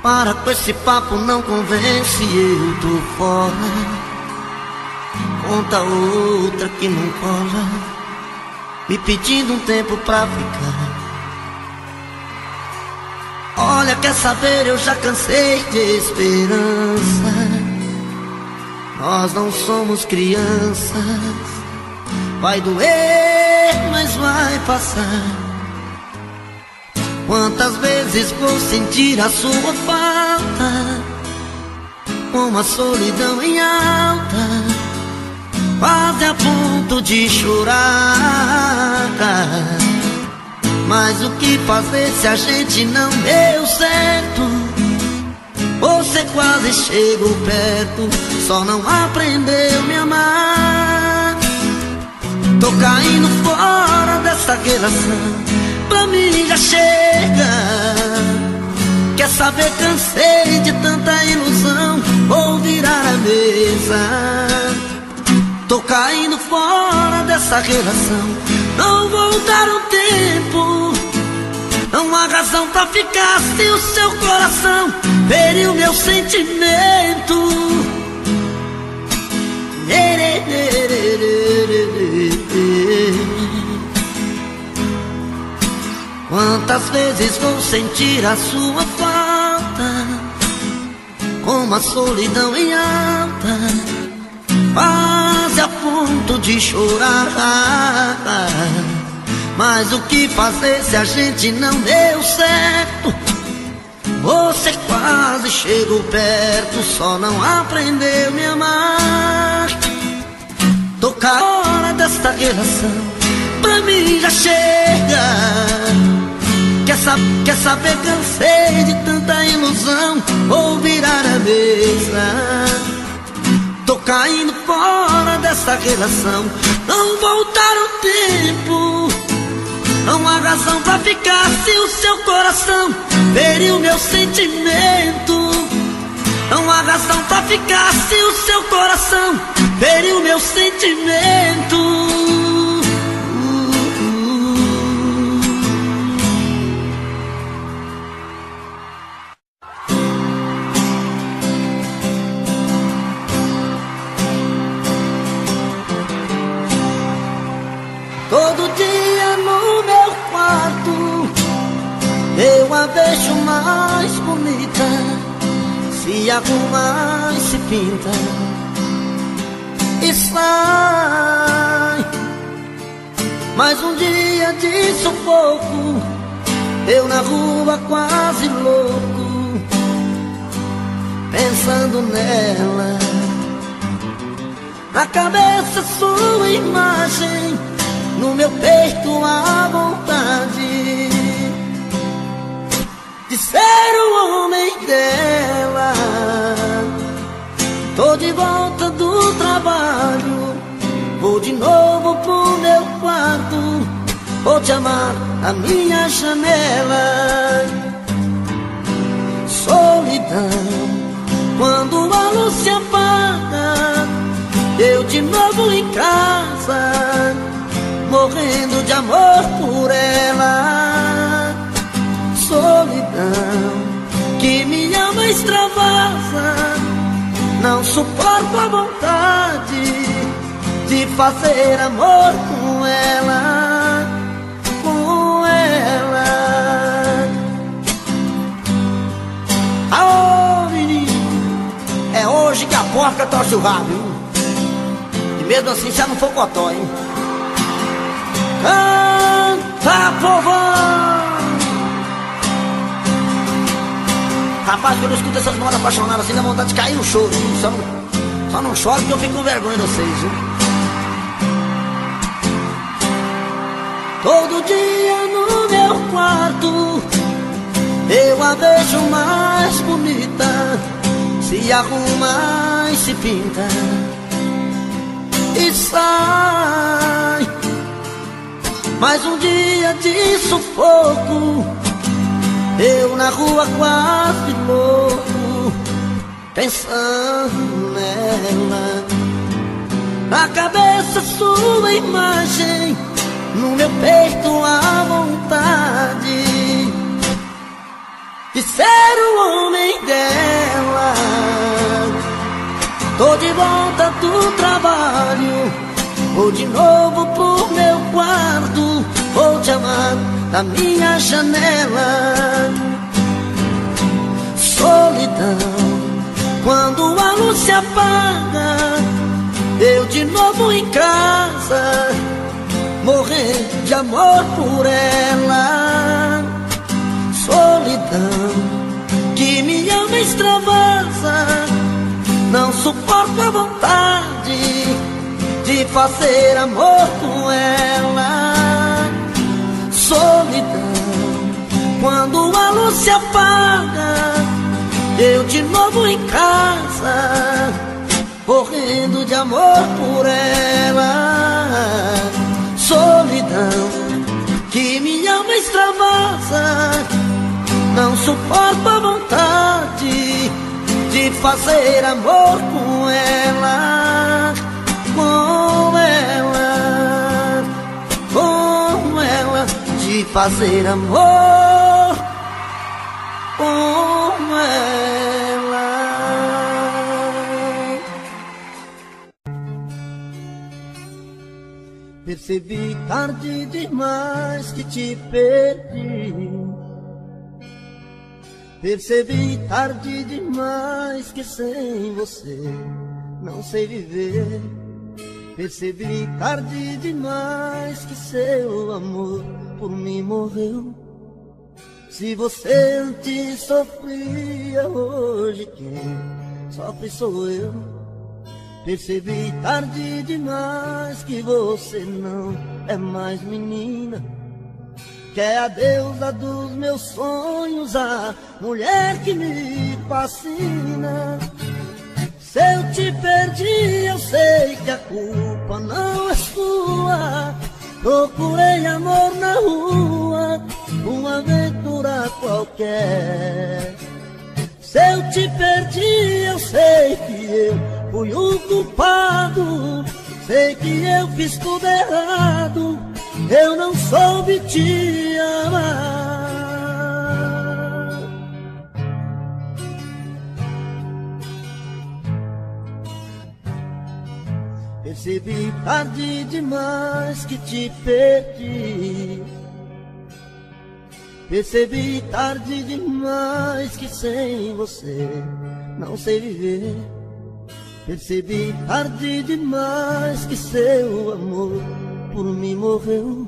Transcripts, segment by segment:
Para com esse papo, não convence, eu tô fora. Conta outra que não cola, me pedindo um tempo pra ficar. Olha, quer saber, eu já cansei de esperança. Nós não somos crianças. Vai doer, mas vai passar. Quantas vezes vou sentir a sua falta, com a solidão em alta, quase a ponto de chorar. Mas o que fazer se a gente não deu certo? Você quase chegou perto, só não aprendeu a me amar. Tô caindo fora dessa relação, pra mim já chega. Quer saber, cansei de tanta ilusão, vou virar a mesa. Tô caindo fora dessa relação, não vou dar o tempo. Não há razão pra ficar se o seu coração feriu meu sentimento. Quantas vezes vou sentir a sua falta, com a solidão em alta, quase a ponto de chorar. Mas o que fazer se a gente não deu certo? Você quase chegou perto, só não aprendeu a me amar. Tô fora desta relação, pra mim já chega. Quer saber, cansei de tanta ilusão, vou virar a mesa. Tô caindo fora dessa relação, não voltar o tempo. Não há razão pra ficar se o seu coração feriu meu sentimento. Não há razão pra ficar se o seu coração feriu meu sentimento. Todo dia no meu quarto eu a vejo mais bonita, se arruma e se pinta e sai. Mais um dia de sufoco, eu na rua quase louco, pensando nela. Na cabeça sua imagem, no meu peito a vontade de ser o homem dela. Tô de volta do trabalho, vou de novo pro meu quarto, vou te amar na minha janela. Solidão, quando a luz se apaga, eu de novo em casa, morrendo de amor por ela. Solidão, que minha alma extravasa, não suporto a vontade de fazer amor com ela, com ela. Aô, menino, é hoje que a porca torce o rabo, hein? E mesmo assim já não for cotó, hein? Canta, povão! Rapaz, quando eu escuto essas modas apaixonadas assim, dá vontade de cair no choro, viu? Só não choro porque eu fico com vergonha de vocês, viu? Todo dia no meu quarto eu a vejo mais bonita, se arruma e se pinta e sai. Mais um dia de sufoco, eu na rua quase louco, pensando nela. Na cabeça sua imagem, no meu peito a vontade de ser o homem dela. Tô de volta do trabalho, vou de novo pro meu quarto, vou te amar da minha janela. Solidão, quando a luz se apaga, eu de novo em casa, morrer de amor por ela. Solidão, que me ama e extravasa, não suporto a vontade de fazer amor com ela. Solidão, quando a luz se apaga, eu de novo em casa, morrendo de amor por ela. Solidão, que me ama e extravasa, não suporto a vontade de fazer amor com ela. Com ela, com ela, de fazer amor com ela. Percebi tarde demais que te perdi. Percebi tarde demais que sem você não sei viver. Percebi tarde demais que seu amor por mim morreu. Se você antes sofria, hoje quem sofre sou eu. Percebi tarde demais que você não é mais menina, que é a deusa dos meus sonhos, a mulher que me fascina. Se eu te perdi, eu sei que a culpa não é sua. Procurei amor na rua, uma aventura qualquer. Se eu te perdi, eu sei que eu fui o culpado. Sei que eu fiz tudo errado, eu não soube te amar. Percebi tarde demais que te perdi. Percebi tarde demais que sem você não sei viver. Percebi tarde demais que seu amor por mim morreu.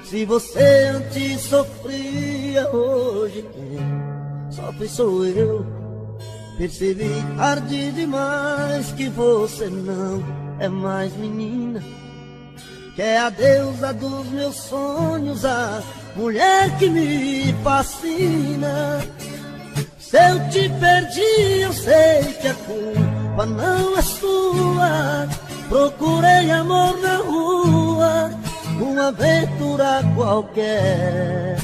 Se você antes sofria, hoje quem sofre sou eu. Percebi tarde demais que você não é mais menina, que é a deusa dos meus sonhos, a mulher que me fascina. Se eu te perdi, eu sei que a culpa não é sua. Procurei amor na rua, uma aventura qualquer.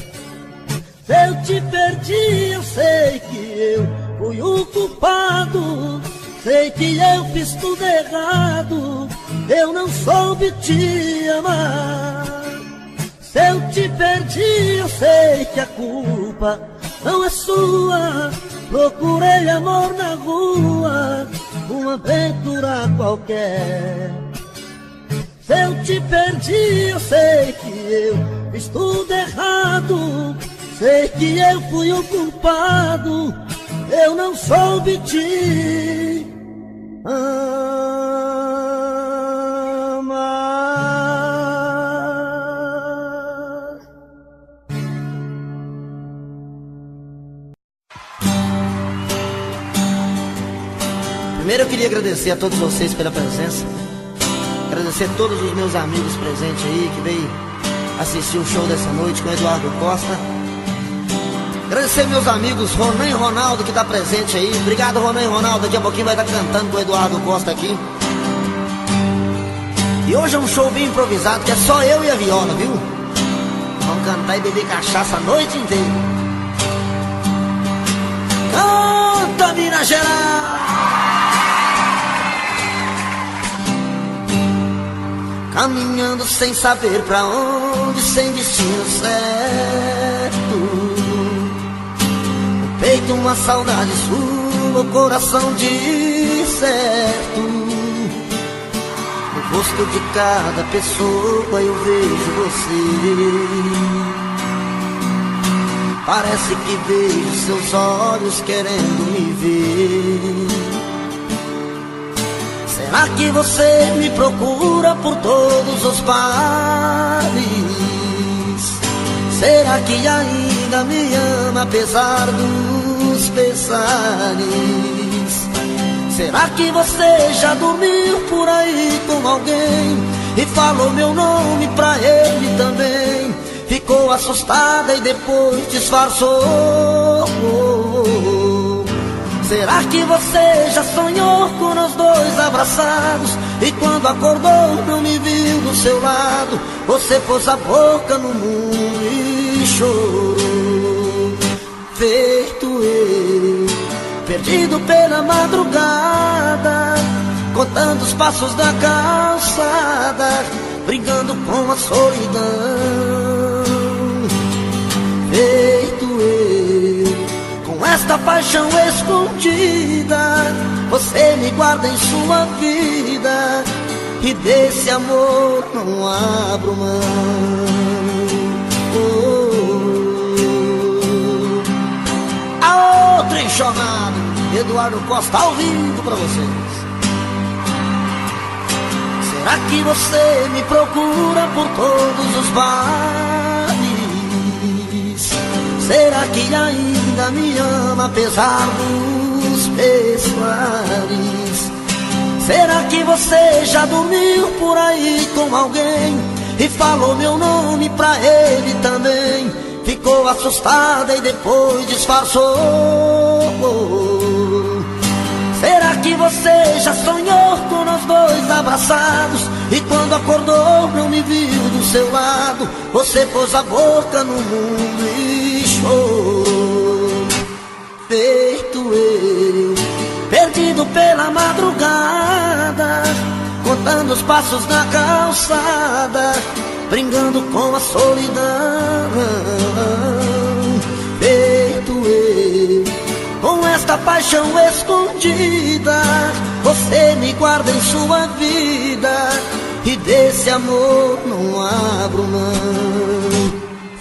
Se eu te perdi, eu sei que eu fui o culpado. Sei que eu fiz tudo errado, eu não soube te amar. Se eu te perdi, eu sei que a culpa não é sua. Procurei amor na rua, uma aventura qualquer. Se eu te perdi, eu sei que eu fiz tudo errado. Sei que eu fui o culpado, eu não soube te amar. Primeiro eu queria agradecer a todos vocês pela presença. Agradecer a todos os meus amigos presentes aí que veio assistir o show dessa noite com o Eduardo Costa. Agradecer meus amigos Ronan e Ronaldo que tá presente aí. Obrigado, Ronan e Ronaldo. Daqui a pouquinho vai estar cantando com o Eduardo Costa aqui. E hoje é um show bem improvisado, que é só eu e a viola, viu? Vamos cantar e beber cachaça a noite inteira. Canta, Minas Gerais! Caminhando sem saber pra onde, sem destino certo. feito uma saudade sua, o coração de certo. No rosto de cada pessoa eu vejo você. Parece que vejo seus olhos querendo me ver. Será que você me procura por todos os bares? Será que ainda me ama apesar dos pesares? Será que você já dormiu por aí com alguém e falou meu nome pra ele também? Ficou assustada e depois disfarçou. Será que você já sonhou com nós dois abraçados e quando acordou não me viu do seu lado? Você pôs a boca no mundo e chorou, feito eu, perdido pela madrugada, contando os passos da calçada, brigando com a solidão. Feito eu, com esta paixão escondida, você me guarda em sua vida e desse amor não abro mão. A outra enxonada, Eduardo Costa ao vivo pra vocês. Será que você me procura por todos os bares? Será que ainda me ama apesar dos pesares? Será que você já dormiu por aí com alguém e falou meu nome pra ele também? Ficou assustada e depois disfarçou. Será que você já sonhou com nós dois abraçados e quando acordou não me viu do seu lado? Você pôs a boca no mundo e chorou, feito eu, perdido pela madrugada, contando os passos na calçada, brincando com a solidão. Feito eu, com esta paixão escondida, você me guarda em sua vida e desse amor não abro mão.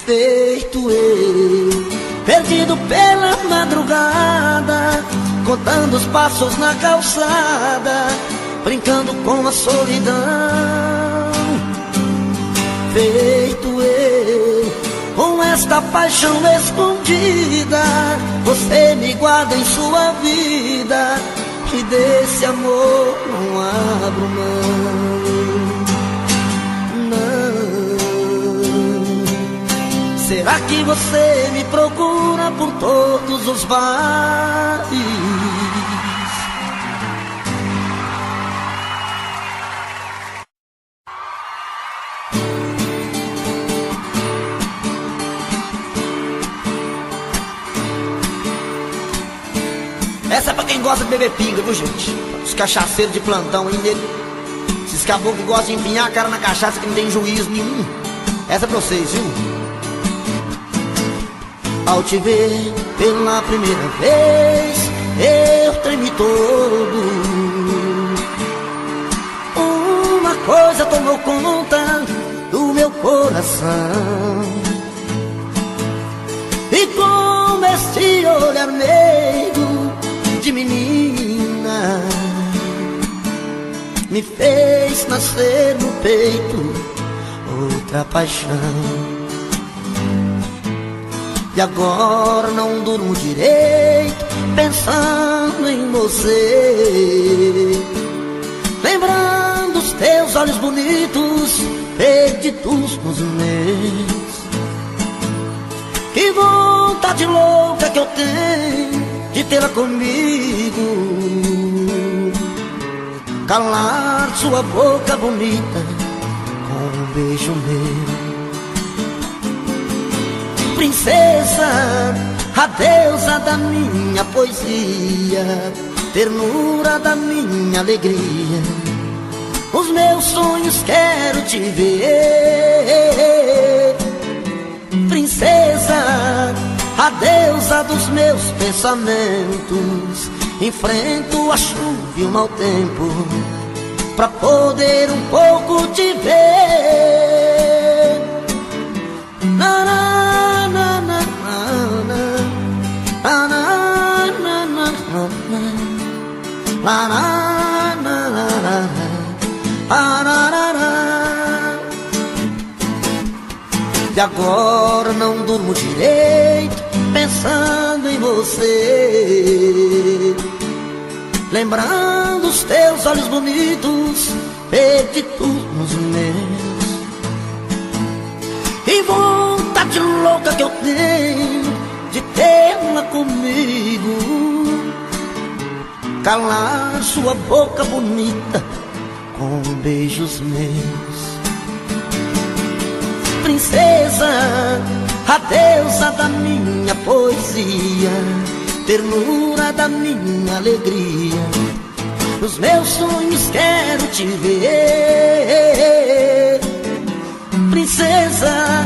Feito eu, perdido pela madrugada, contando os passos na calçada, brincando com a solidão. Feito eu, com esta paixão escondida, você me guarda em sua vida e desse amor não abro mão. Não. Será que você me procura por todos os bares? Essa é pra quem gosta de beber pinga, viu, gente? Os cachaceiros de plantão aí nele. Esses caboclos que gostam de empinhar a cara na cachaça que não tem juízo nenhum. Essa é pra vocês, viu? Ao te ver pela primeira vez, eu tremi todo. Uma coisa tomou conta do meu coração, e com esse olhar meigo de menina me fez nascer no peito outra paixão. E agora não durmo direito pensando em você, lembrando os teus olhos bonitos perdidos nos meus. Que vontade louca que eu tenho de tê-la comigo, calar sua boca bonita com um beijo meu. Princesa, a deusa da minha poesia, ternura da minha alegria, os meus sonhos quero te ver. Princesa, a a deusa dos meus pensamentos. Enfrento a chuva e o mau tempo pra poder um pouco te ver. Na, na, na, na, na, na, na, na, na, na, na, na. E agora não durmo direito pensando em você, lembrando os teus olhos bonitos perdidos nos meus. E vontade louca que eu tenho de tê-la comigo, calar sua boca bonita com beijos meus. Princesa, a deusa da minha poesia, ternura da minha alegria, nos meus sonhos quero te ver. Princesa,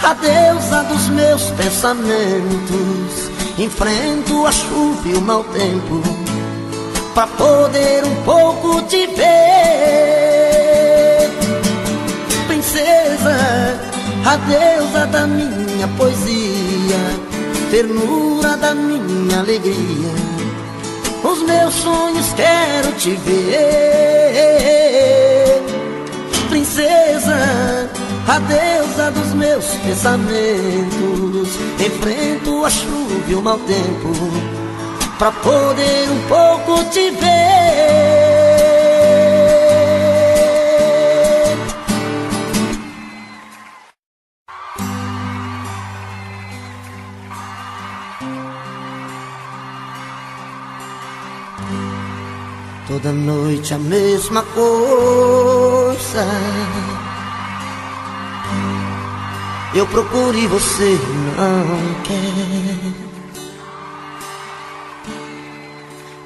a deusa dos meus pensamentos, enfrento a chuva e o mau tempo pra poder um pouco te ver. Princesa, a deusa da minha poesia, ternura da minha alegria, os meus sonhos quero te ver. Princesa, a deusa dos meus pensamentos, enfrento a chuva e o mau tempo pra poder um pouco te ver. Toda noite a mesma coisa, eu procuro e você não quer.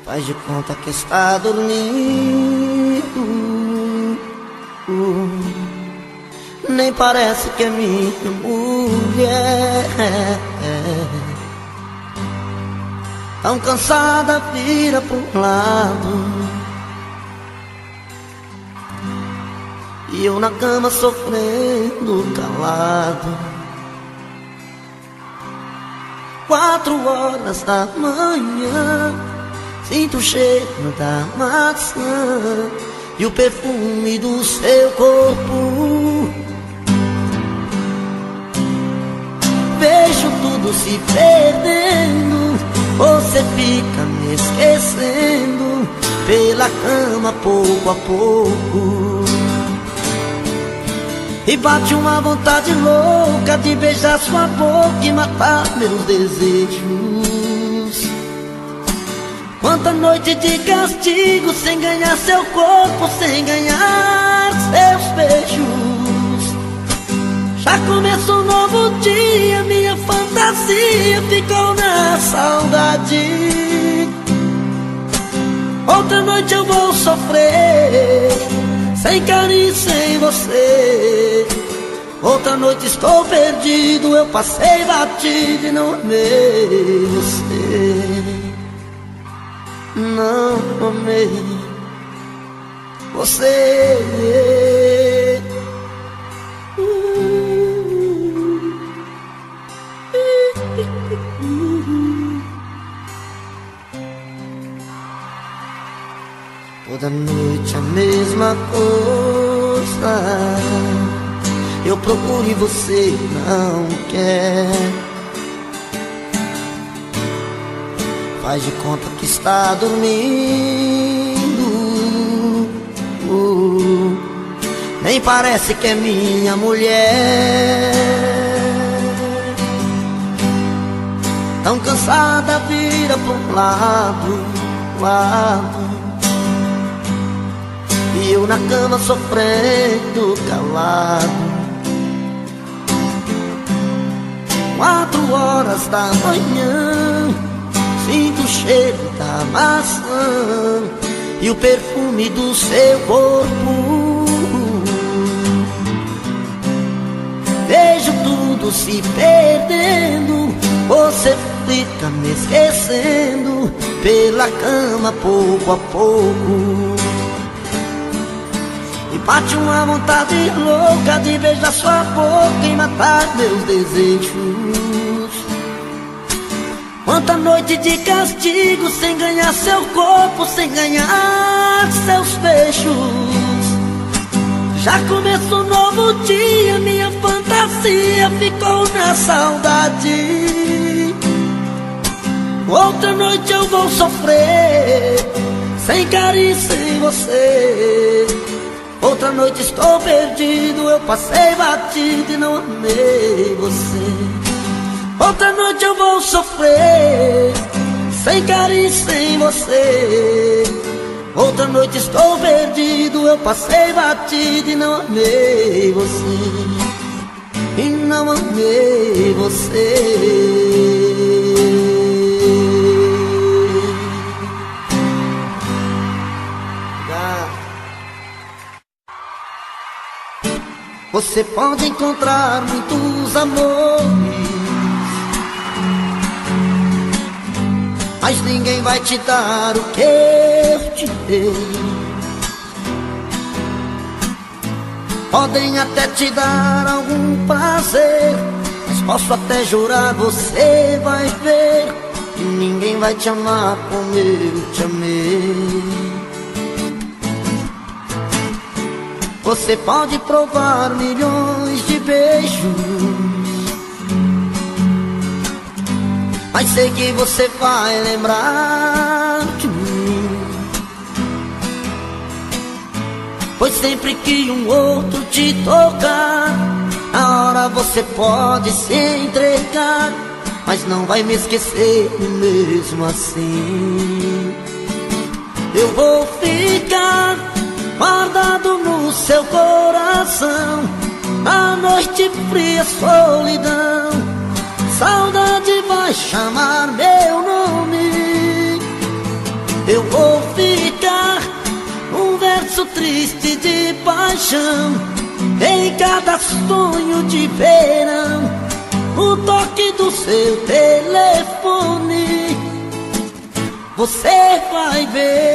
Faz de conta que está dormindo, nem parece que é minha mulher. Tão cansada, vira pro lado, e eu na cama sofrendo calado. 4 horas da manhã, sinto o cheiro da maçã e o perfume do seu corpo. Vejo tudo se perdendo, você fica me esquecendo pela cama pouco a pouco. E bate uma vontade louca de beijar sua boca e matar meus desejos. Quanta noite de castigo sem ganhar seu corpo, sem ganhar seus beijos. Já começou um novo dia, minha fantasia ficou na saudade. Outra noite eu vou sofrer, sem carinho, sem você. Outra noite estou perdido, eu passei batido e não amei você. Não amei você. Toda noite a mesma coisa, eu procuro e você não quer. Faz de conta que está dormindo, nem parece que é minha mulher. Tão cansada, vira pro lado, e eu na cama sofrendo calado. 4 horas da manhã, sinto o cheiro da maçã e o perfume do seu corpo. Vejo tudo se perdendo, Você fica me esquecendo pela cama pouco a pouco. E bate uma vontade louca de beijar sua boca e matar meus desejos. Quanta noite de castigo sem ganhar seu corpo, sem ganhar seus beijos. Já começou um novo dia, minha fantasia ficou na saudade. Outra noite eu vou sofrer, sem carinho, sem você. Outra noite estou perdido, eu passei batido e não amei você. Outra noite eu vou sofrer, sem carinho, sem você. Outra noite estou perdido, eu passei batido e não amei você. E não amei você. Você pode encontrar muitos amores, mas ninguém vai te dar o que eu te dei. Podem até te dar algum prazer, mas posso até jurar, você vai ver que ninguém vai te amar como eu te amei. Você pode provar milhões de beijos, mas sei que você vai lembrar de mim. Pois sempre que um outro te tocar, na hora você pode se entregar, mas não vai me esquecer mesmo assim. Eu vou ficar guardado no seu coração, na noite fria, solidão. Saudade vai chamar meu nome. Eu vou ficar um verso triste de paixão em cada sonho de verão. O toque do seu telefone, você vai ver.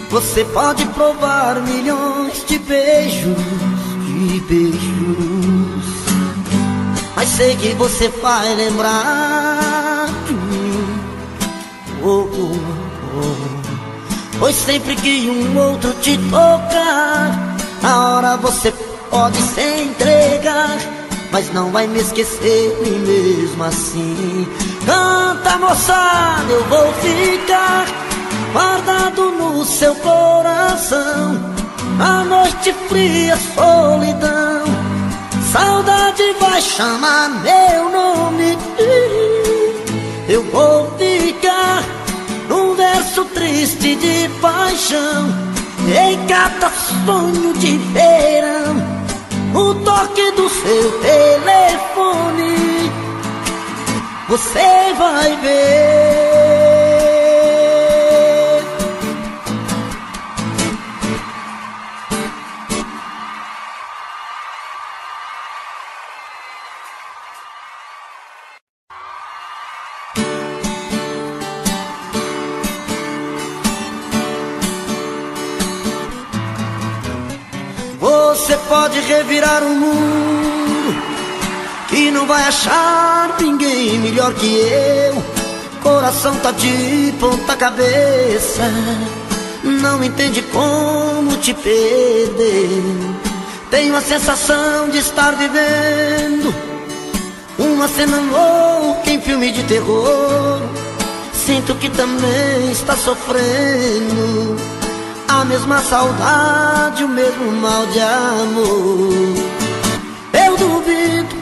Você pode provar milhões de beijos, mas sei que você vai lembrar de mim. Pois sempre que um outro te tocar, na hora você pode se entregar, mas não vai me esquecer nem mesmo assim. Canta, moçada, eu vou ficar guardado no seu coração, a noite fria, solidão. Saudade vai chamar meu nome. Eu vou ficar num verso triste de paixão em cada sonho de verão. O toque do seu telefone, você vai ver. Você pode revirar o mundo, que não vai achar ninguém melhor que eu. Coração tá de ponta cabeça, não entende como te perder. Tenho a sensação de estar vivendo uma cena louca em filme de terror. Sinto que também está sofrendo a mesma saudade, o mesmo mal de amor. Eu duvido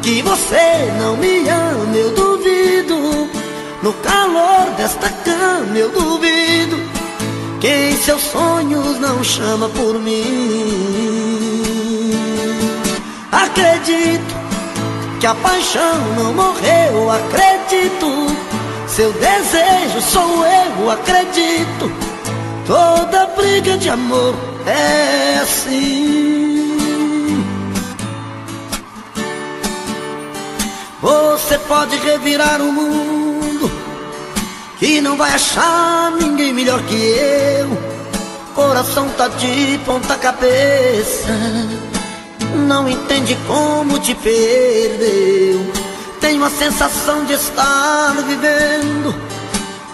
que você não me ama, eu duvido. No calor desta cama eu duvido que em seus sonhos não chama por mim. Acredito que a paixão não morreu, acredito. Seu desejo sou eu, acredito. Toda briga de amor é assim. Você pode revirar o mundo, que não vai achar ninguém melhor que eu. Coração tá de ponta cabeça, não entende como te perdeu. Tenho a sensação de estar vivendo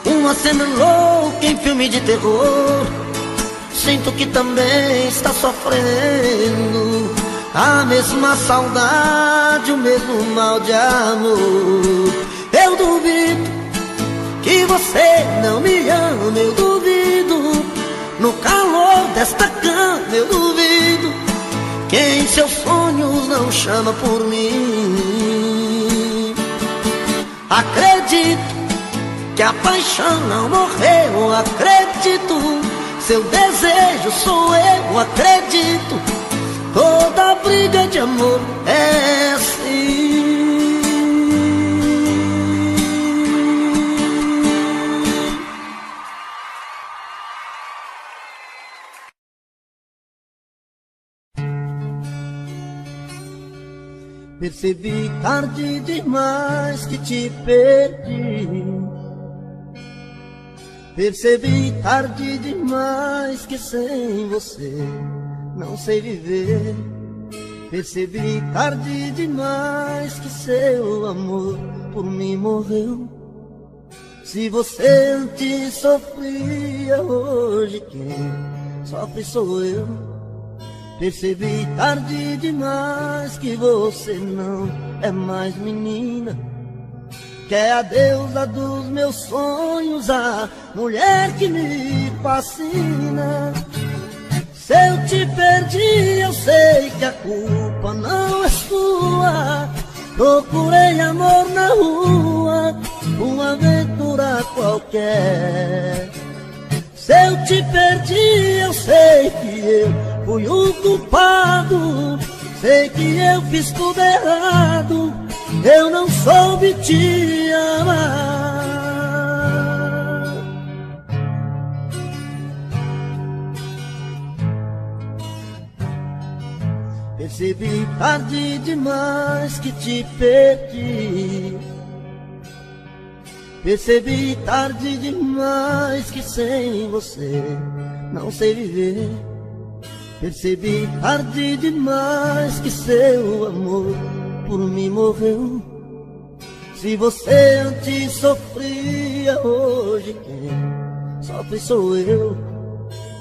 uma cena louca em filme de terror. Sinto que também está sofrendo a mesma saudade, o mesmo mal de amor. Eu duvido que você não me ama, eu duvido. No calor desta cama eu duvido que em seus sonhos não chama por mim. Acredito que a paixão não morreu, acredito. Seu desejo sou eu, acredito. Toda briga de amor é assim. Percebi tarde demais que te perdi. Percebi tarde demais que sem você não sei viver. Percebi tarde demais que seu amor por mim morreu. Se você antes sofria, hoje quem sofre sou eu. Percebi tarde demais que você não é mais menina, que é a deusa dos meus sonhos, a mulher que me fascina. Se eu te perdi, eu sei que a culpa não é sua. Procurei amor na rua, uma aventura qualquer. Se eu te perdi, eu sei que eu fui o culpado. Sei que eu fiz tudo errado, eu não soube te amar. Percebi tarde demais que te perdi. Percebi tarde demais que sem você não sei viver. Percebi tarde demais que seu amor por mim morreu. Se você antes sofria, hoje quem sofre sou eu.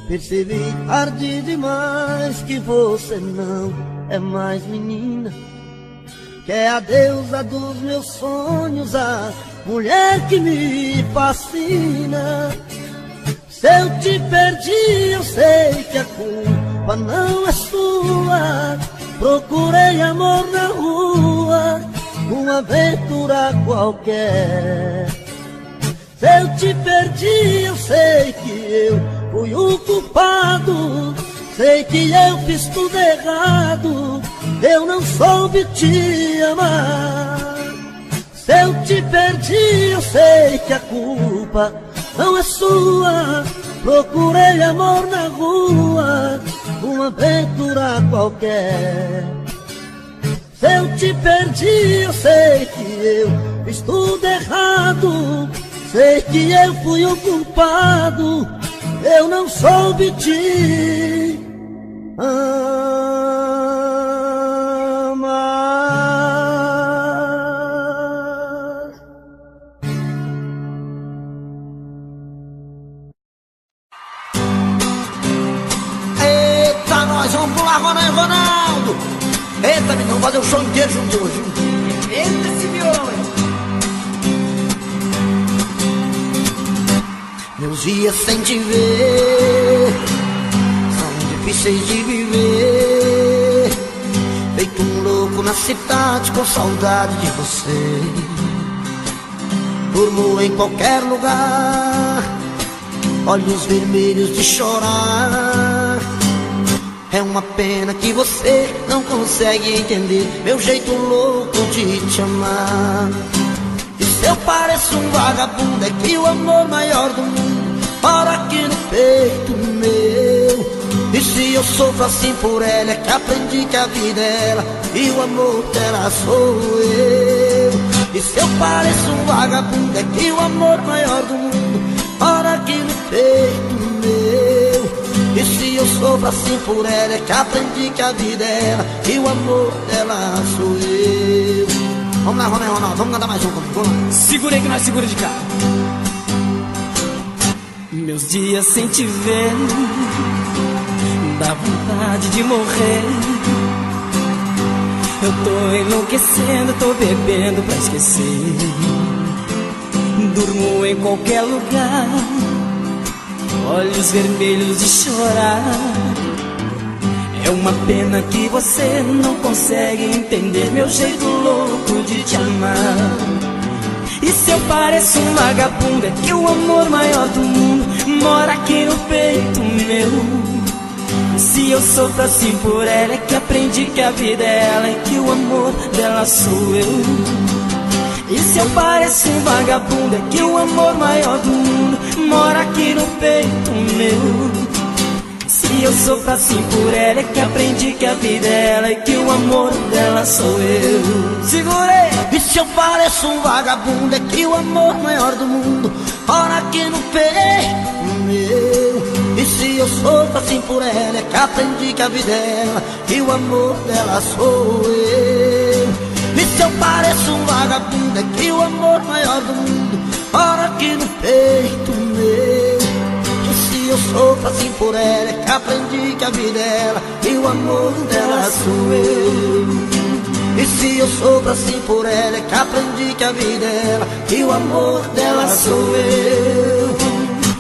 Percebi tarde demais que você não é mais menina, que é a deusa dos meus sonhos, a mulher que me fascina. Se eu te perdi, eu sei que a culpa não é sua. Procurei amor na rua, uma aventura qualquer. Se eu te perdi, eu sei que eu fui o culpado. Sei que eu fiz tudo errado, eu não soube te amar. Se eu te perdi, eu sei que a culpa não é sua. Procurei amor na rua, uma aventura qualquer. Se eu te perdi, eu sei que eu fiz tudo errado. Sei que eu fui o culpado, eu não soube te amar. Eita, nós vamos pular, Ronaldo. Eita, menino, fazer o show inteiro junto hoje. Eita, esse violão. Meus dias sem te ver são difíceis de viver. Feito um louco na cidade com saudade de você. Durmo em qualquer lugar, olhos vermelhos de chorar. É uma pena que você não consegue entender meu jeito louco de te amar. E se eu pareço um vagabundo, é que o amor maior do mundo mora aqui no peito meu. E se eu sofro assim por ela, é que aprendi que a vida é ela e o amor dela sou eu. E se eu pareço um vagabundo, é que o amor maior do mundo mora aqui no peito meu. E se eu sofro assim por ela, é que aprendi que a vida é ela e o amor dela sou eu. Vamos lá, Ronaldo, vamos cantar mais um comigo. Segurei que nós segura de cá. Meus dias sem te ver dá vontade de morrer. Eu tô enlouquecendo, tô bebendo pra esquecer. Durmo em qualquer lugar, olhos vermelhos de chorar. É uma pena que você não consegue entender meu jeito louco de te amar. E se eu pareço um vagabundo, é que o amor maior do mundo mora aqui no peito meu. Se eu sofro assim por ela, é que aprendi que a vida é ela e que o amor dela sou eu. E se eu pareço um vagabundo, é que o amor maior do mundo mora aqui no peito meu. Se eu sofro assim por ela, é que aprendi que a vida é ela e que o amor dela sou eu. Segurei! E se eu pareço um vagabundo, é que o amor maior do mundo mora aqui no peito meu. E se eu sofro assim por ela, é que aprendi que a vida é ela e o amor dela sou eu. E se eu pareço um vagabundo, é que o amor maior do mundo mora aqui no peito meu. E se eu sofro assim por ela, é que aprendi que a vida é ela e o amor dela sou eu. E se eu sofro assim por ela, é que aprendi que a vida é ela e o amor dela sou eu.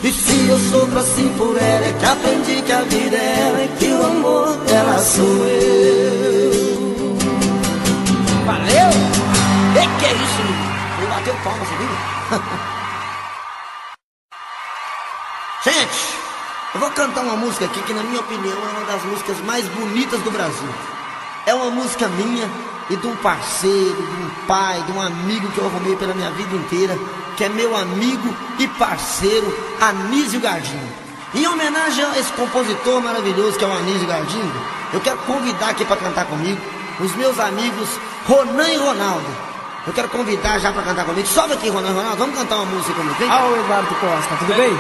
E se eu sofro assim por ela, é que aprendi que a vida é ela e que o amor dela sou eu. Valeu! Que é isso, menino? Ele bateu palma, você viu? Gente, eu vou cantar uma música aqui que na minha opinião é uma das músicas mais bonitas do Brasil. É uma música minha e de um parceiro, de um pai, de um amigo que eu arrumei pela minha vida inteira, que é meu amigo e parceiro Anísio Gardinho. Em homenagem a esse compositor maravilhoso que é o Anísio Gardinho, eu quero convidar aqui para cantar comigo os meus amigos Ronan e Ronaldo. Eu quero convidar já para cantar comigo. Sobe aqui, Ronan e Ronaldo, vamos cantar uma música comigo, vem? Alô, Eduardo Costa, tudo bem?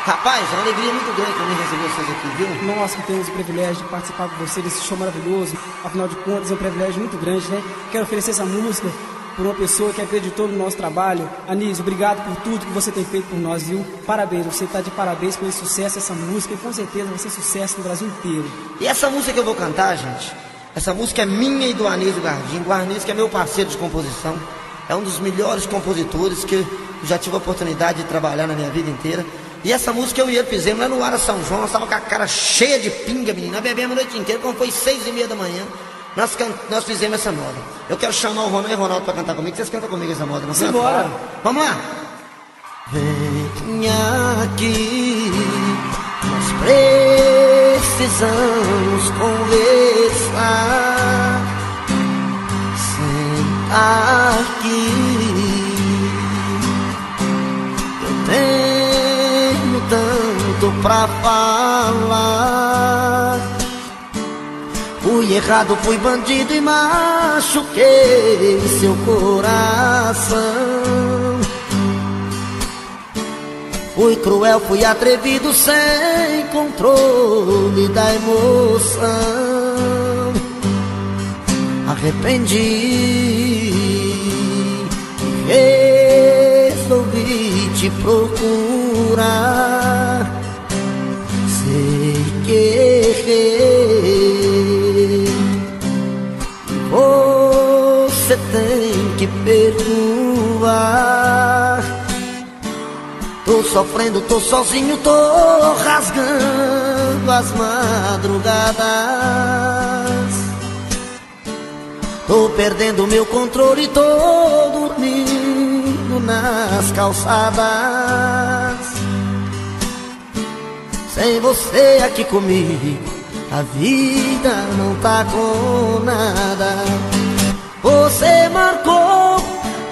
Rapaz, é uma alegria muito grande para mim receber vocês aqui, viu? Nós que temos o privilégio de participar com você desse show maravilhoso. Afinal de contas, é um privilégio muito grande, né? Quero oferecer essa música por uma pessoa que acreditou no nosso trabalho. Anísio, obrigado por tudo que você tem feito por nós, viu? Parabéns, você está de parabéns por esse sucesso, essa música, e com certeza vai ser sucesso no Brasil inteiro. E essa música que eu vou cantar, gente, essa música é minha e do Anísio Gardinho. O Anísio, que é meu parceiro de composição, é um dos melhores compositores que eu já tive a oportunidade de trabalhar na minha vida inteira. E essa música eu e ele fizemos lá no Ara São João. Nós estávamos com a cara cheia de pinga, menina. Nós bebemos a noite inteira. Quando foi 6h30 da manhã, nós fizemos essa moda. Eu quero chamar o Ronan e o Ronaldo para cantar comigo. Vocês cantam comigo essa moda, não? Simbora! Vamos lá! Venha aqui, nós precisamos conversar. Senta aqui, eu tenho tanto pra falar. Fui errado, fui bandido e machuquei seu coração. Fui cruel, fui atrevido, sem controle da emoção. Arrependi, resolvi te procurar. Sei que errei, você tem que perdoar. Tô sofrendo, tô sozinho, tô rasgando as madrugadas. Tô perdendo meu controle, tô dormindo nas calçadas. Sem você aqui comigo, a vida não tá com nada. Você marcou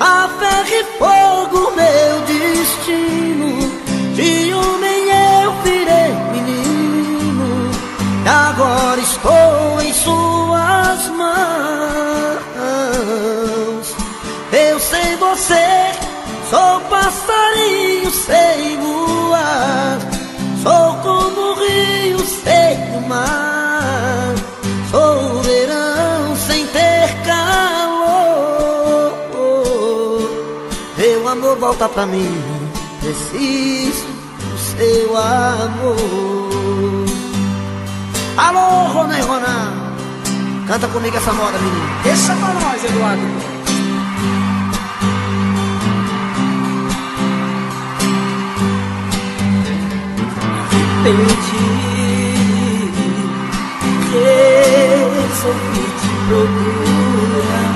a ferro e fogo meu destino. De homem eu virei menino, e agora estou em suas mãos. Eu sei você, sou passarinho sem voar, sou como o rio sem o mar, sou o verão sem ter calor. Meu amor, volta pra mim, preciso do seu amor. Alô, Rona e Ronan, canta comigo essa moda, menino. Deixa pra nós, Eduardo. Entendi, resolvi te procurar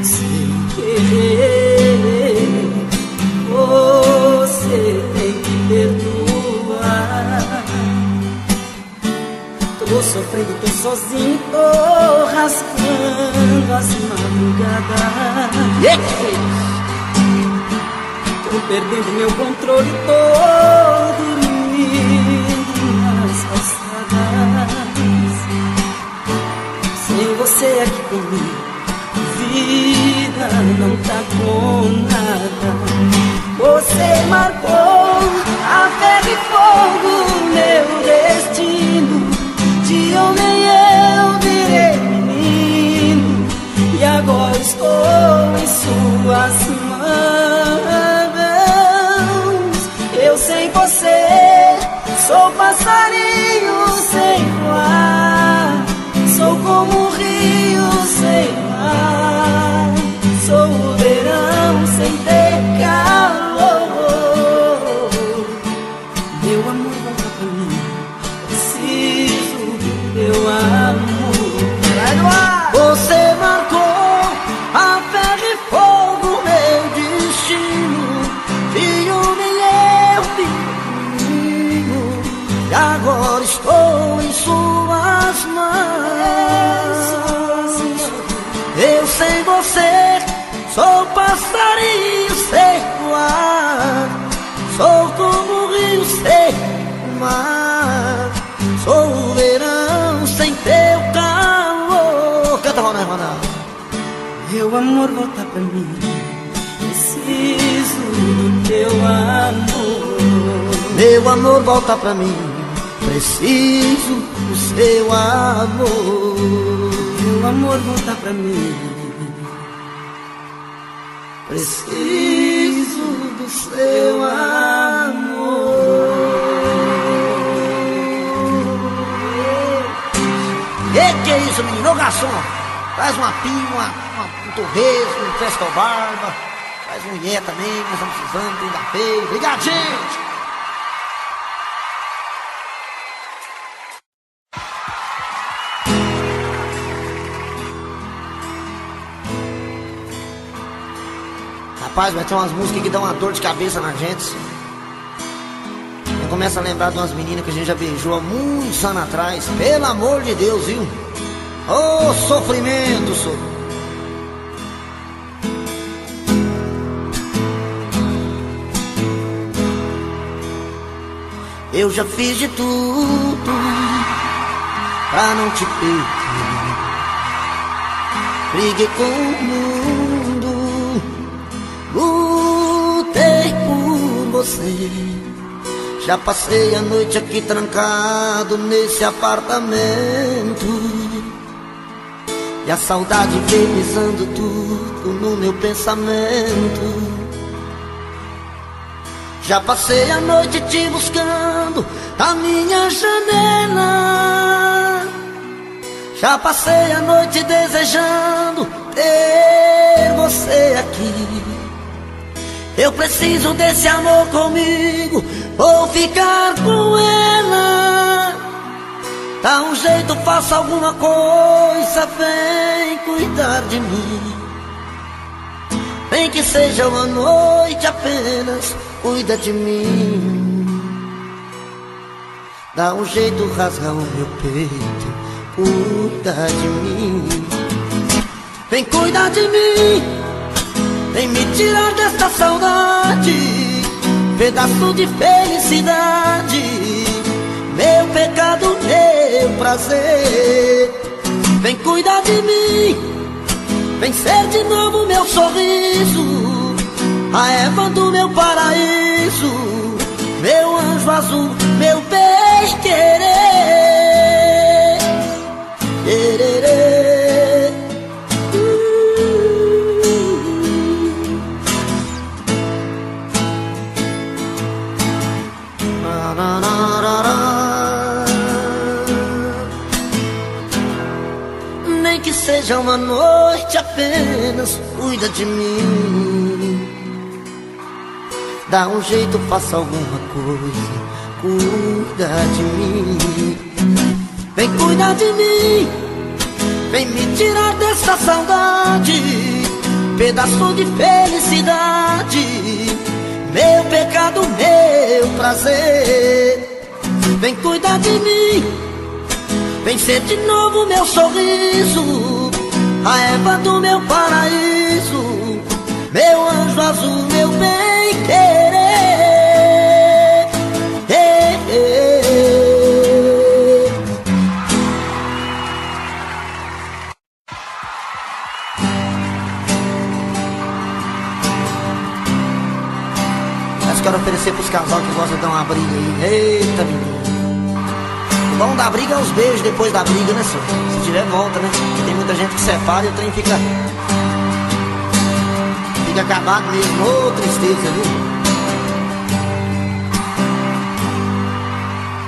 sem querer. Você tem que perdoar. Tô sofrendo, tô sozinho, tô rasgando as madrugadas. Tô perdendo meu controle, tô dormindo nas calçadas. Sem você aqui comigo, vida não tá com nada. Você marcou a ferro e fogo meu destino. De homem eu virei menino, e agora estou em suas mãos. Eu sem você, sou passarinho sem voar, sou como o rio sem mar, sou o verão sem ter calor. Meu amor, volta pra mim, preciso do teu amor. Você marcou a ferro e fogo meu destino. De homem eu menino, e agora estou em suas mãos. Eu sem você, sou passarinho sem voar, sou como o rio sem o mar, sou o verão sem teu calor. Canta, Ronaldo, Ronaldo. Meu amor, volta pra mim, preciso do teu amor. Meu amor, volta pra mim, preciso do seu amor. Meu amor, volta pra mim, preciso do seu amor. Que é isso, menino? Ô garçom, traz uma pinha, um torresmo, um fresco barba, traz um ié também, nós estamos precisando, tem da feia. Obrigado, gente! Rapaz, vai ter umas músicas que dão uma dor de cabeça na gente. Eu começo a lembrar de umas meninas que a gente já beijou há muitos anos atrás. Pelo amor de Deus, viu? Ô, sofrimento, sofrimento. Eu já fiz de tudo pra não te perder. Briguei com o mundo, lutei por você. Já passei a noite aqui trancado nesse apartamento, e a saudade veio pisando tudo no meu pensamento. Já passei a noite te buscando na minha janela, já passei a noite desejando ter você aqui. Eu preciso desse amor comigo, vou ficar com ela. Dá um jeito, faça alguma coisa, vem cuidar de mim. Nem que seja uma noite apenas, cuida de mim. dá um jeito, rasga o meu peito, cuida de mim. Vem cuidar de mim, vem me tirar desta saudade, pedaço de felicidade, meu pecado, meu prazer. Vem cuidar de mim, vem ser de novo meu sorriso, a Eva do meu paraíso, meu anjo azul, meu bem querer. Querer. Nem que seja uma noite apenas, cuida de mim. Dá um jeito, faça alguma coisa, cuida de mim. Vem cuidar de mim, vem me tirar dessa saudade, pedaço de felicidade, meu pecado, meu prazer. Vem cuidar de mim, vem ser de novo meu sorriso, a Eva do meu paraíso, meu anjo azul, meu bem querer. Mas quero oferecer pros casal que gostam de dar uma briga aí. Eita, menino. O bom da briga é os beijos depois da briga, né, senhor? Se tiver, volta, né? Tem muita gente que separa e o trem fica acabado mesmo. Ô, tristeza, viu?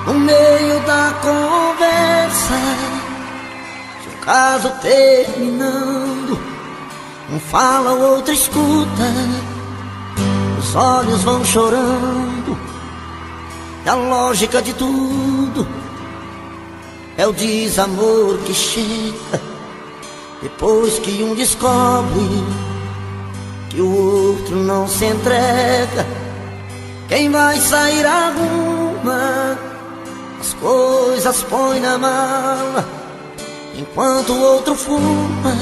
No meio da conversa, se o caso terminando, um fala, o outro escuta, os olhos vão chorando. E a lógica de tudo é o desamor que chega depois que um descobre que o outro não se entrega. Quem vai sair arruma, as coisas põe na mala, enquanto o outro fuma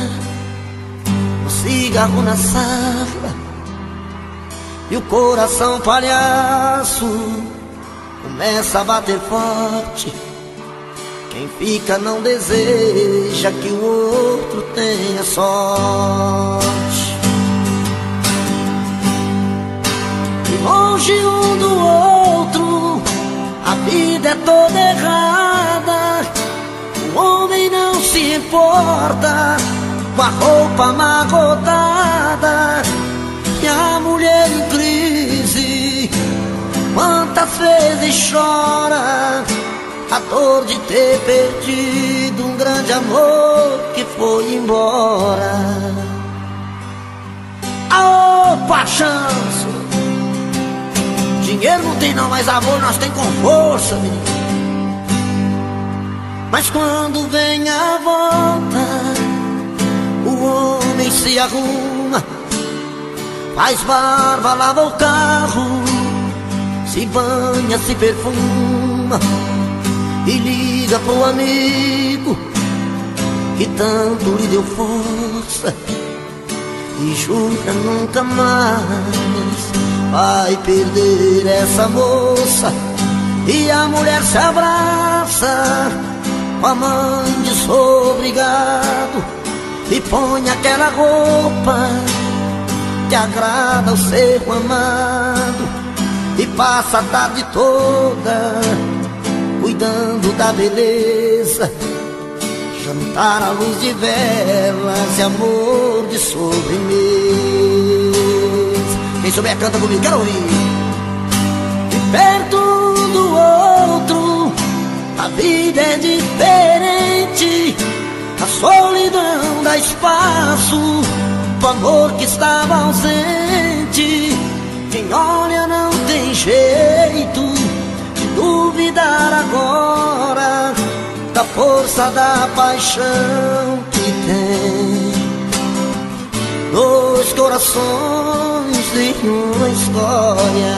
um cigarro na sala. E o coração palhaço começa a bater forte. Quem fica não deseja que o outro tenha sorte. E longe um do outro, a vida é toda errada. O homem não se importa com a roupa amarrotada, e a mulher em crise quantas vezes chora a dor de ter perdido um grande amor que foi embora. Aô, paixão! Dinheiro não tem não, mas amor nós tem com força, menino. Mas quando vem a volta, o homem se arruma, faz barba, lava o carro, se banha, se perfuma e liga pro amigo que tanto lhe deu força e jura nunca mais vai perder essa moça. E a mulher se abraça com a mãe de sobrigado e põe aquela roupa que agrada ao ser amado, e passa a tarde toda cuidando da beleza, jantar à luz de velas e amor de sobremesa. Quem souber canta comigo, quero ouvir. E perto um do outro a vida é diferente, a solidão dá espaço pro amor que estava ausente. Quem olha não tem jeito de duvidar agora da força da paixão que tem. Dois corações e uma história.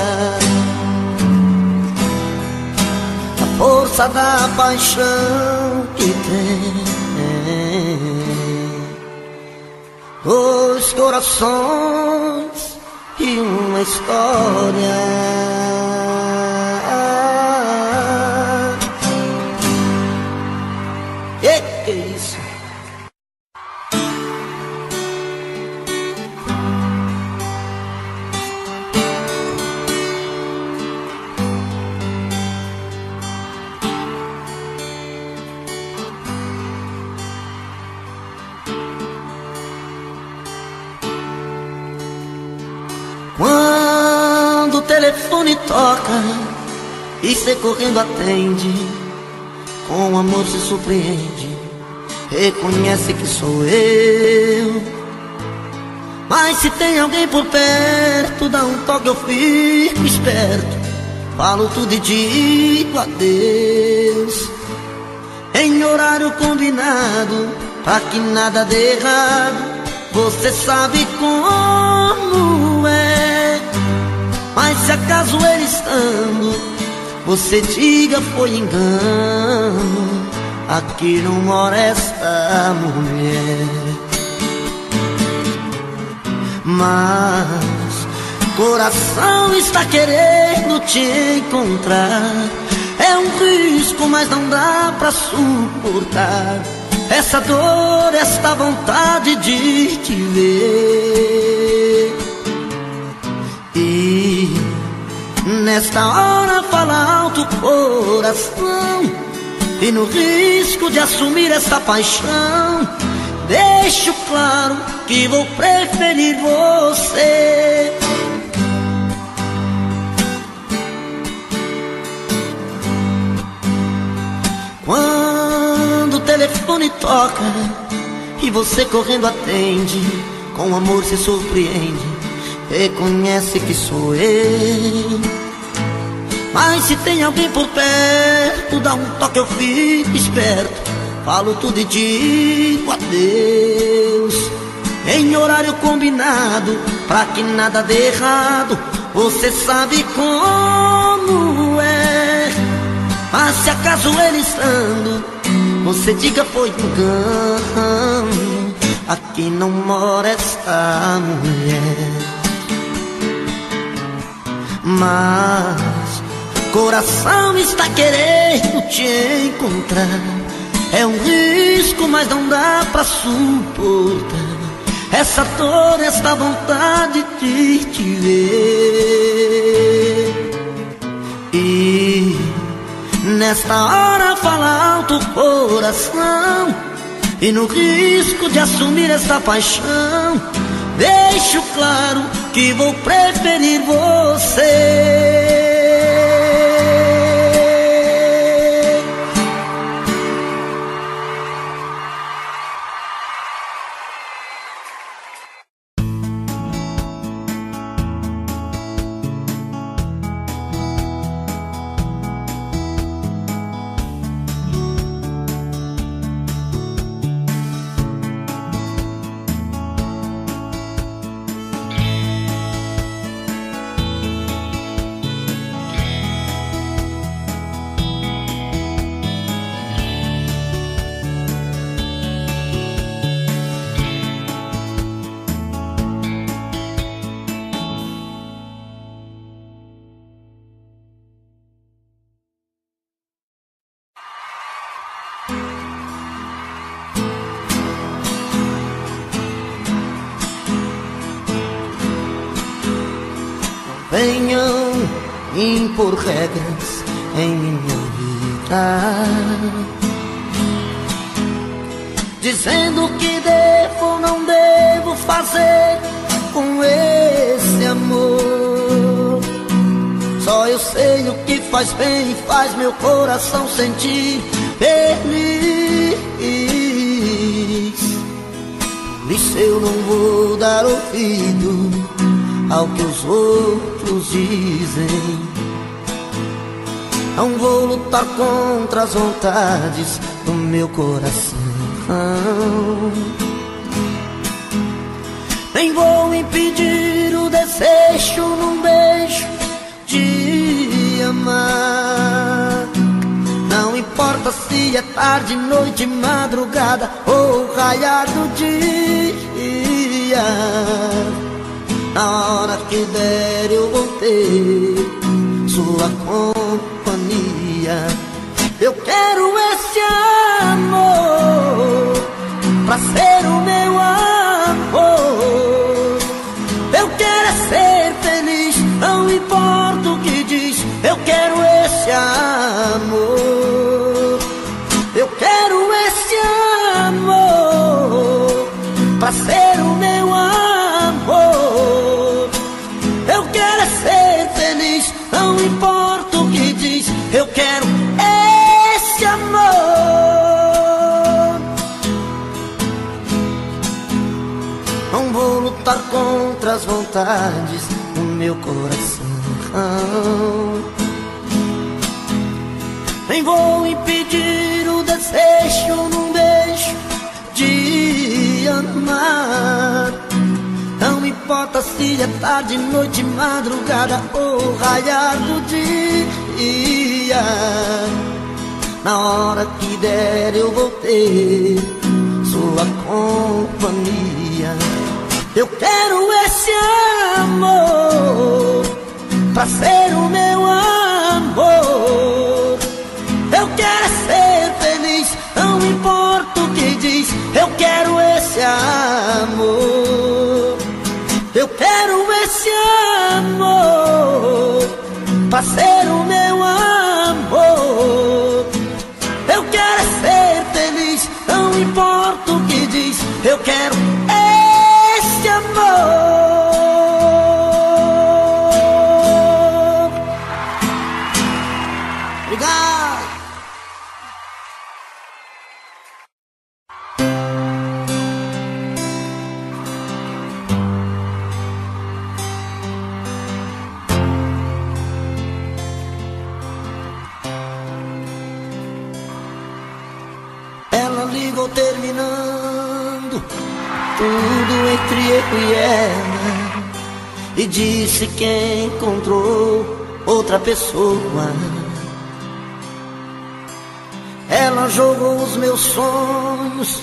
A força da paixão que tem. Dois corações e uma história. Que é isso? Quando o telefone toca e cê correndo atende, com amor se surpreende, reconhece que sou eu. Mas se tem alguém por perto, dá um toque, eu fico esperto, falo tudo e digo adeus, em horário combinado, pra que nada dê errado. Você sabe como é, mas se acaso ele estando, você diga foi engano, aqui não mora esta mulher. Mas coração está querendo te encontrar, é um risco, mas não dá pra suportar essa dor, esta vontade de te ver. E nesta hora fala alto o coração, e no risco de assumir esta paixão, deixo claro que vou preferir você. Quando o telefone toca e você correndo atende, com amor se surpreende, reconhece que sou eu. Mas se tem alguém por perto, dá um toque, eu fico esperto, falo tudo e digo adeus, em horário combinado, pra que nada dê errado. Você sabe como é, mas se acaso ele estando, você diga foi engano, aqui não mora esta mulher. Mas coração está querendo te encontrar, é um risco, mas não dá pra suportar essa dor, esta vontade de te ver. E nesta hora fala alto o coração, e no risco de assumir esta paixão, deixo claro que vou preferir você. Venham impor regras em minha vida, dizendo o que devo ou não devo fazer com esse amor. Só eu sei o que faz bem e faz meu coração sentir feliz. Por isso eu não vou dar ouvido ao que os outros dizem. Não vou lutar contra as vontades do meu coração, nem vou impedir o desejo num beijo de amar. importa se é tarde, noite, madrugada ou raiar do dia. Na hora que der eu vou ter sua companhia. Eu quero esse amor pra ser o meu amor. Eu quero é ser feliz, não importa o que diz. Eu quero esse amor. Eu quero esse amor pra ser o meu amor. Eu quero é ser feliz, não importa o que diz. Eu quero esse amor. Não vou lutar contra as vontades do meu coração. Nem vou impedir o desejo num beijo de amar. Não importa se é tarde, noite, madrugada ou raiar do dia. Na hora que der eu vou ter sua companhia. Eu quero esse amor pra ser o meu amor. Eu quero ser feliz, não importa o que diz. Eu quero esse amor. Eu quero esse amor pra ser o meu amor. Eu quero ser feliz, não importa o que diz. Eu quero esse amor. Obrigado. Ela ligou terminando tudo entre eu e ela e disse que encontrou outra pessoa. Ela jogou os meus sonhos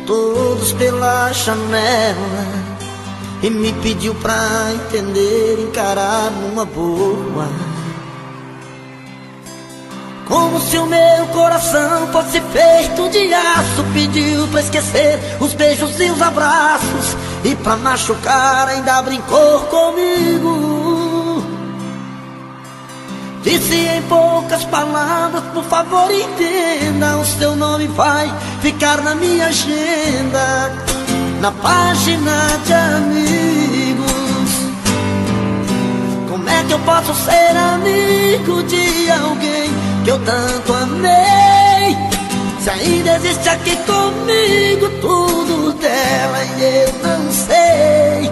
todos pela janela e me pediu pra entender, encarar numa boa. Como se o meu coração fosse feito de aço, pediu pra esquecer os beijos e os abraços e pra machucar ainda brincou comigo. Disse em poucas palavras, por favor entenda, o seu nome vai ficar na minha agenda, na página de amigos. Como é que eu posso ser amigo de alguém que eu tanto amei, se ainda existe aqui comigo tudo dela e eu não sei?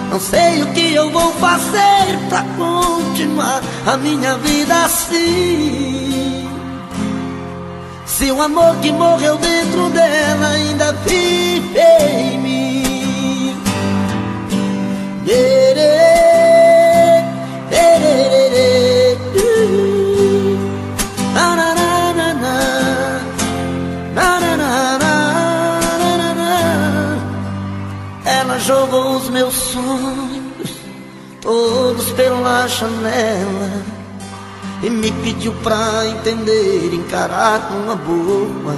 Não sei o que eu vou fazer pra continuar a minha vida assim, se o amor que morreu dentro dela ainda vive em mim. Ela jogou os meus sonhos todos pela janela e me pediu pra entender, encarar numa boa.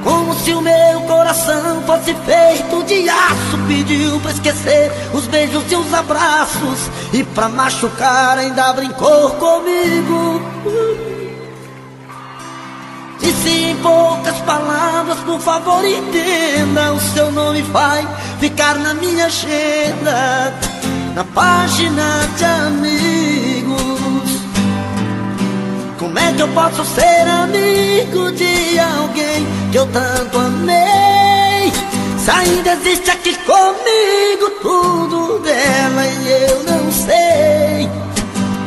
Como se o meu coração fosse feito de aço, pediu pra esquecer os beijos e os abraços e pra machucar ainda brincou comigo. Disse em poucas palavras, por favor entenda, o seu nome vai ficar na minha agenda, na página de amigos. Como é que eu posso ser amigo de alguém que eu tanto amei, se ainda existe aqui comigo tudo dela e eu não sei?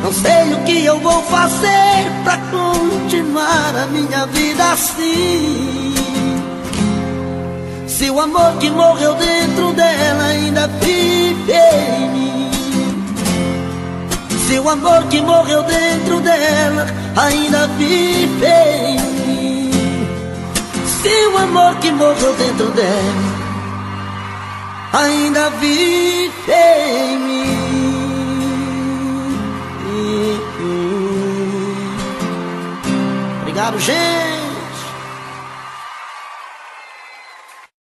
Não sei o que eu vou fazer pra continuar a minha vida assim, se o amor que morreu dentro dela ainda vive em mim. se o amor que morreu dentro dela ainda vive em mim. Se o amor que morreu dentro dela ainda vive em mim. Obrigado, gente.